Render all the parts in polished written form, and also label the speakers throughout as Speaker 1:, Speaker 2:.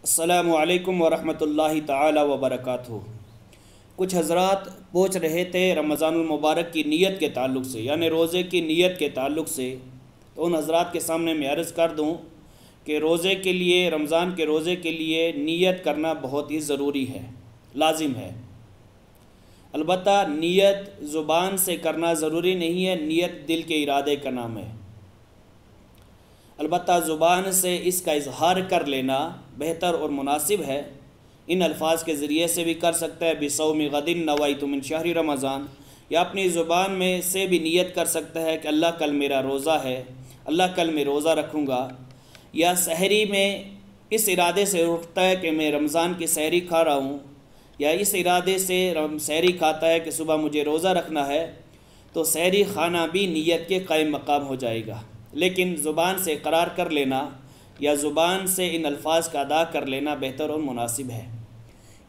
Speaker 1: السلام علیکم ورحمۃ اللہ تعالی وبرکاتہ۔ کچھ حضرات پوچھ رہے تھے رمضان المبارک کی نیت کے تعلق سے، یعنی روزے کی نیت کے تعلق سے، تو ان حضرات کے سامنے میں عرض کر دوں کہ روزے کے لیے، رمضان کے روزے کے لیے نیت کرنا بہت ہی ضروری ہے، لازم ہے۔ البتہ نیت زبان سے کرنا ضروری نہیں ہے، نیت دل کے ارادے کا نام ہے۔ البتہ زبان سے اس کا اظہار کر لینا بہتر اور مناسب ہے۔ ان الفاظ کے ذریعے سے بھی کر سکتا ہے، بِصَوْمِ غَدٍ نَوَيْتُ مِنْ شَهْرِ رمضان، یا اپنی زبان میں سے بھی نیت کر سکتا ہے کہ اللہ کل میرا روزہ ہے، اللہ کل میں روزہ رکھوں گا، یا سحری میں اس ارادے سے اٹھتا ہے کہ میں رمضان کی سحری کھا رہا ہوں، یا اس ارادے سے سحری کھاتا ہے کہ صبح مجھے روزہ رکھنا ہے، تو سحری کھانا بھی نیت کے قائم مقام ہو جائے گا۔ لیکن زبان سے اقرار کر لینا یا زبان سے ان الفاظ کا ادا کر لینا بہتر اور مناسب ہے۔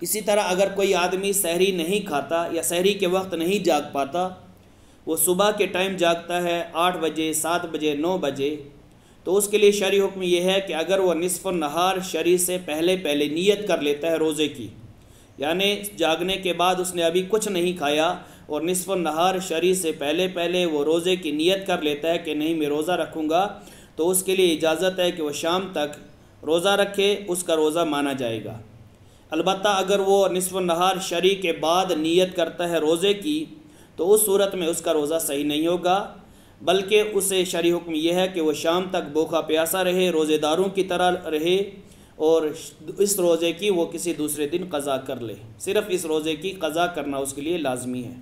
Speaker 1: اسی طرح اگر کوئی آدمی سحری نہیں کھاتا یا سحری کے وقت نہیں جاگ پاتا، وہ صبح کے ٹائم جاگتا ہے 8 بجے، 7 بجے، 9 بجے، تو اس کے لیے شرعی حکم یہ ہے کہ اگر وہ نصف النہار شرعی سے پہلے نیت کر لیتا ہے روزے کی، یعنی جاگنے کے بعد اس نے ابھی کچھ نہیں کھایا اور نصف النہار شرعی سے پہلے وہ روزے کی نیت کر لیتا ہے کہ نہیں میں روزہ رکھوں گا، تو اس کے لیے اجازت ہے کہ وہ شام تک روزہ رکھے، اس کا روزہ مانا جائے گا۔ البتہ اگر وہ نصف النہار شرعی کے بعد نیت کرتا ہے روزے کی، تو اس صورت میں اس کا روزہ صحیح نہیں ہوگا، بلکہ اسے شرعی حکم یہ ہے کہ وہ شام تک بھوکا پیاسا رہے، روزے داروں کی طرح رہے، اور اس روزے کی وہ کسی دوسرے دن قضا کر لے۔ صرف اس روزے کی قضا کرنا اس کے لیے لازمی ہے۔